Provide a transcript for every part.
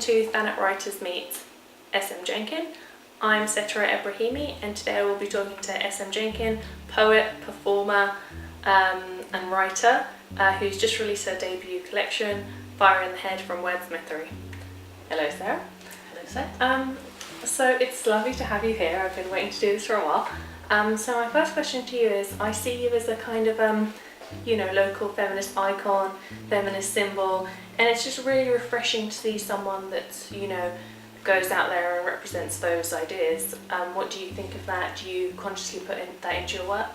to Thanet Writers Meet SM Jenkin. I'm Setareh Ebrahimi, and today I will be talking to SM Jenkin, poet, performer and writer, who's just released her debut collection, Fire in the Head from Wordsmithery. Hello Sarah. Hello Sarah. So it's lovely to have you here. I've been waiting to do this for a while. So my first question to you is, I see you as a kind of local feminist icon, feminist symbol, and it's just really refreshing to see someone that, goes out there and represents those ideas. What do you think of that? Do you consciously put that into your work?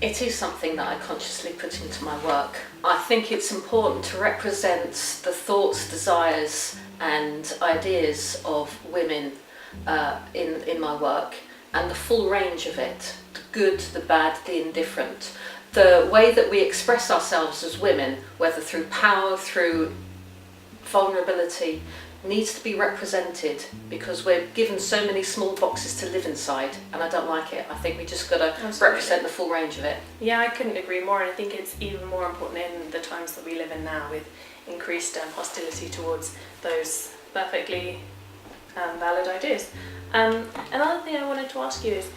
It is something that I consciously put into my work. I think it's important to represent the thoughts, desires and ideas of women in my work, and the full range of it, the good, the bad, the indifferent. The way that we express ourselves as women, whether through power, through vulnerability, needs to be represented, because we're given so many small boxes to live inside, and I don't like it. I think we just got to represent the full range of it. Yeah, I couldn't agree more, and I think it's even more important in the times that we live in now, with increased hostility towards those perfectly valid ideas. Another thing I wanted to ask you is,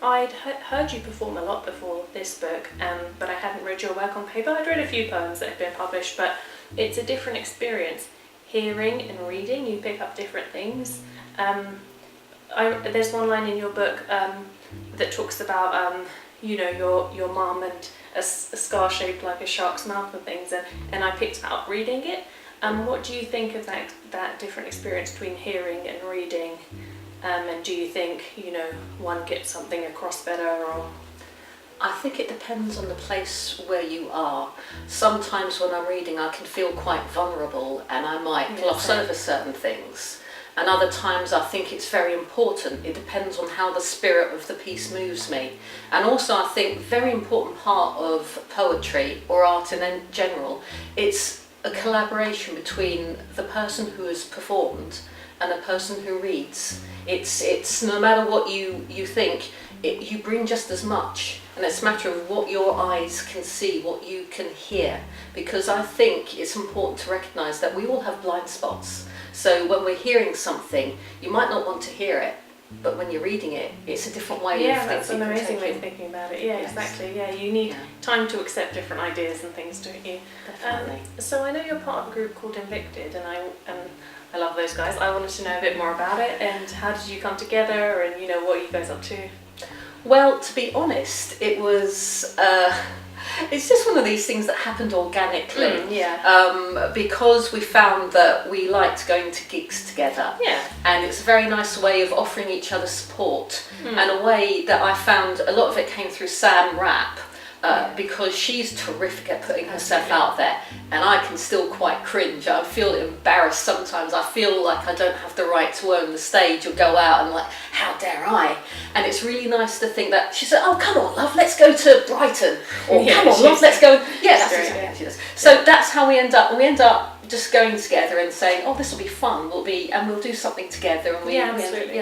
I'd heard you perform a lot before this book, but I hadn't read your work on paper. I'd read a few poems that had been published, but it's a different experience. Hearing and reading, you pick up different things. There's one line in your book that talks about your mum and a scar shaped like a shark's mouth and things, and I picked up reading it. What do you think of that different experience between hearing and reading? And do you think one gets something across better, or? I think it depends on the place where you are. Sometimes when I'm reading I can feel quite vulnerable and I might gloss over certain things. And other times I think it's very important. It depends on how the spirit of the piece moves me. And also I think a very important part of poetry or art in general, it's a collaboration between the person who has performed and the person who reads. It's no matter what you think, you bring just as much. And it's a matter of what your eyes can see, what you can hear. Because I think it's important to recognise that we all have blind spots. So when we're hearing something, you might not want to hear it, but when you're reading it, it's a different way of thinking. Yeah, that's an amazing way of thinking about it. Yeah, yes. Exactly. Yeah, you need time to accept different ideas and things, don't you? Definitely. So I know you're part of a group called Invicted, and I love those guys. I wanted to know a bit more about it, and how did you come together, and what are you guys up to? Well, to be honest, it was, it's just one of these things that happened organically. Because we found that we liked going to gigs together. Yeah. And it's a very nice way of offering each other support. And a way that I found a lot of it came through Sam Rapp. Because she's terrific at putting herself out there, and I can still quite cringe. I feel embarrassed sometimes. I feel like I don't have the right to own the stage or go out, and like, how dare I? And it's really nice to think that she said, "Oh, come on, love, let's go to Brighton," or "Come on, love, let's go." Yeah, that's exactly what she does. So that's how we end up. We end up just going together and saying, "Oh, this will be fun. We'll do something together." And absolutely.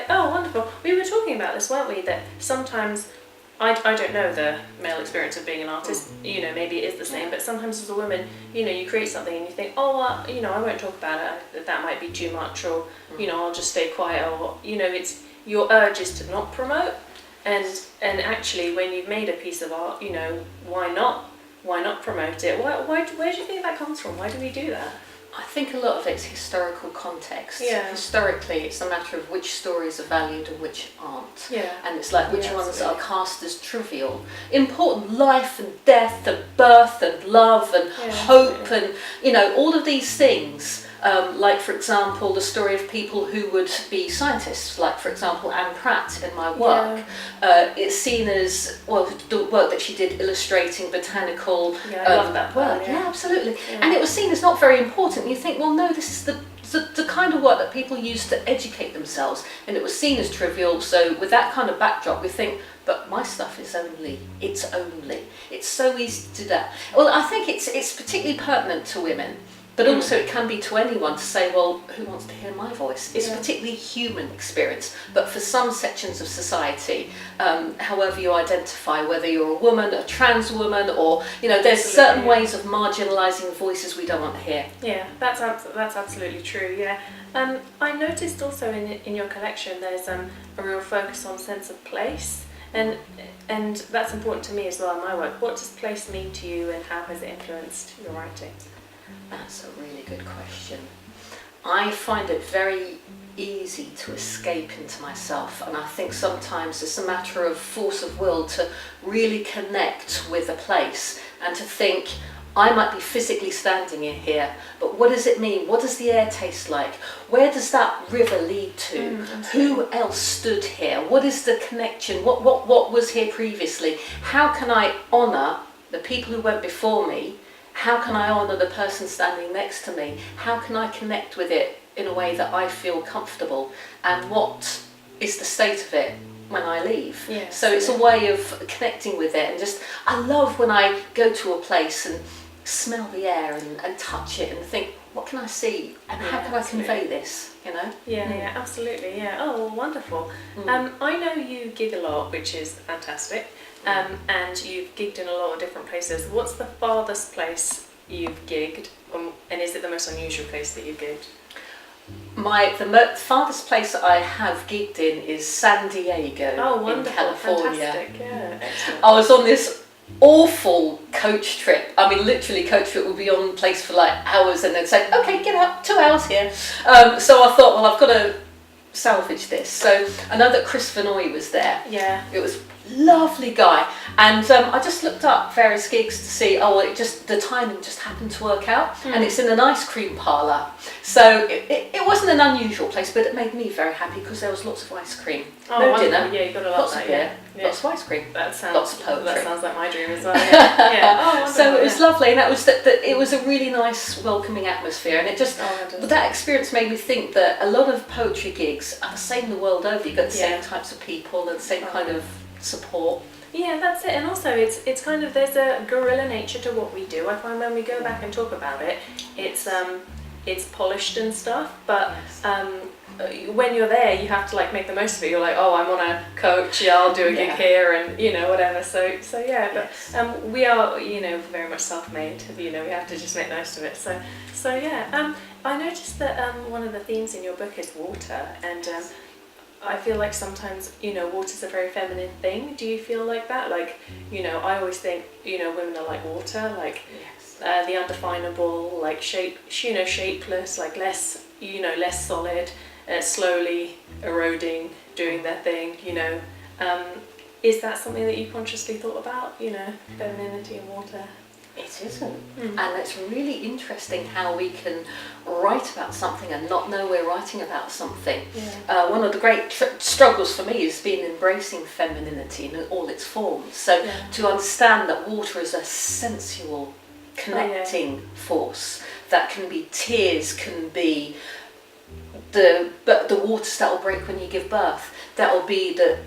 Oh, wonderful. We were talking about this, weren't we? That sometimes. I don't know the male experience of being an artist, maybe it is the same, but sometimes as a woman, you create something and you think, oh, I won't talk about it, that might be too much, or, I'll just stay quiet, or, it's your urge is to not promote, and actually when you've made a piece of art, why not promote it? Where do you think that comes from? Why do we do that? I think a lot of it's historical context. Yeah. Historically, it's a matter of which stories are valued and which aren't. Yeah. And it's like which ones are cast as trivial. Important life and death and birth and love and hope and, all of these things. Like, for example, the story of people who would be scientists, like, for example, Anne Pratt in my work. It's seen as, the work that she did illustrating botanical I love that work. Yeah, absolutely. Yeah. And it was seen as not very important. You think, well, no, this is the kind of work that people use to educate themselves, and it was seen as trivial. So with that kind of backdrop, we think, but my stuff is it's so easy to do that. Well, I think it's particularly pertinent to women, But also it can be to anyone to say, well, who wants to hear my voice? It's a Yeah. particularly human experience. But for some sections of society, however you identify, whether you're a woman, a trans woman, or, there's Absolutely, certain yeah. ways of marginalising voices we don't want to hear. Yeah, that's absolutely true. Yeah, I noticed also in your collection there's a real focus on sense of place, and that's important to me as well in my work. What does place mean to you, and how has it influenced your writing? That's a really good question. I find it very easy to escape into myself, and I think sometimes it's a matter of force of will to really connect with a place and to think, I might be physically standing in here, but what does it mean? What does the air taste like? Where does that river lead to? Who else stood here? What is the connection? What was here previously? How can I honour the people who went before me? How can I honour the person standing next to me? How can I connect with it in a way that I feel comfortable? And what is the state of it when I leave? Yes, So it's a way of connecting with it, and just, I love when I go to a place and smell the air and touch it and think, what can I see and how can I convey this, Yeah, absolutely, yeah. Oh, well, wonderful. I know you gig a lot, which is fantastic, and you've gigged in a lot of different places. What's the farthest place you've gigged, and is it the most unusual place that you've gigged? The farthest place that I have gigged in is San Diego in California. Fantastic, yeah, excellent. I was on this awful coach trip. I mean, literally, coach trip would be on place for like hours and then say, okay, get up, 2 hours here. So I thought, well, I've got to salvage this. So I know that Chris Vanoy was there. Yeah. It was lovely guy, and I just looked up various gigs to see. The timing just happened to work out, and it's in an ice cream parlour. So it wasn't an unusual place, but it made me very happy because there was lots of ice cream. Oh, no wonderful. dinner, Yeah, you got a lot lots of of that. beer, lots of ice cream. That sounds Lots of poetry. That sounds like my dream as well. Yeah. Yeah. Oh, wonderful, So it was lovely, and that was that. It was a really nice, welcoming atmosphere, and it just that experience made me think that a lot of poetry gigs are the same the world over. You got the same types of people and the same kind of support. Yeah, that's it. And also, it's kind of, there's a guerrilla nature to what we do. I find when we go back and talk about it, it's polished and stuff, but when you're there, you have to like make the most of it. You're like, oh, I'm on a coach, yeah, I'll do a gig here, and whatever. So yeah, but we are very much self-made. We have to just make most of it. So yeah. I noticed that one of the themes in your book is water, and I feel like sometimes, water's a very feminine thing. Do you feel like that? Like, I always think, women are like water, like the undefinable, like shapeless, like less solid, slowly eroding, doing their thing, Is that something that you consciously thought about, femininity and water? It isn't. And it's really interesting how we can write about something and not know we're writing about something. Yeah. One of the great struggles for me has been embracing femininity in all its forms. So to understand that water is a sensual, connecting force, that can be tears, can be the waters that will break when you give birth, that will be the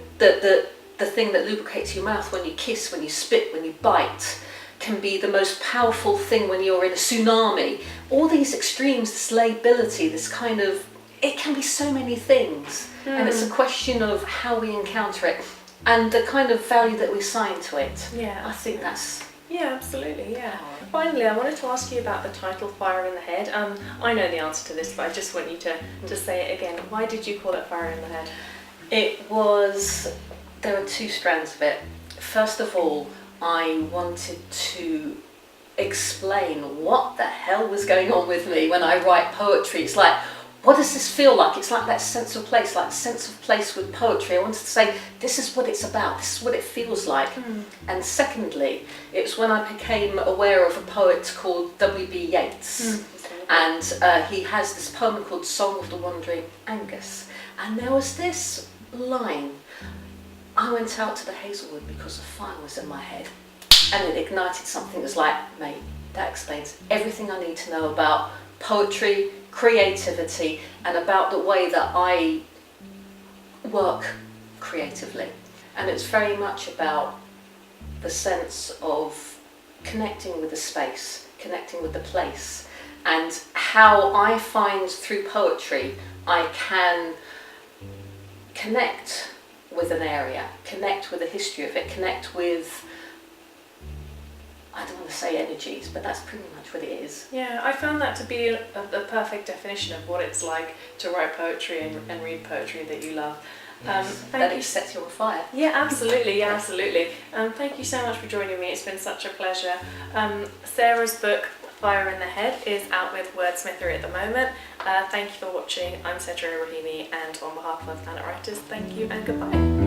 thing that lubricates your mouth when you kiss, when you spit, when you bite, can be the most powerful thing when you're in a tsunami. All these extremes, this lability, this kind of, it can be so many things. And it's a question of how we encounter it and the kind of value that we assign to it. Yeah. I think that's... Yeah, absolutely, yeah. Finally, I wanted to ask you about the title Fire in the Head. I know the answer to this, but I just want you to say it again. Why did you call it Fire in the Head? There are two strands of it. First of all, I wanted to explain what the hell was going on with me when I write poetry. It's like, what does this feel like? It's like that sense of place, with poetry. I wanted to say, this is what it's about, this is what it feels like. And secondly, it's when I became aware of a poet called W.B. Yeats. And he has this poem called Song of the Wandering Angus. And there was this line, I went out to the Hazelwood because a fire was in my head, and it ignited something that was like, mate, that explains everything I need to know about poetry, creativity, and about the way that I work creatively. And it's very much about the sense of connecting with the space, connecting with the place, and how I find through poetry I can connect with an area, connect with the history of it, connect with, I don't want to say energies, but that's pretty much what it is. Yeah, I found that to be a perfect definition of what it's like to write poetry and read poetry that you love. Yes, Thank that you. it sets you on fire. Yeah, absolutely. Yeah, absolutely. Thank you so much for joining me. It's been such a pleasure. Sarah's book, Fire in the Head, is out with Wordsmithery at the moment. Thank you for watching. I'm Setareh Ebrahimi, and on behalf of Thanet Writers, thank you and goodbye.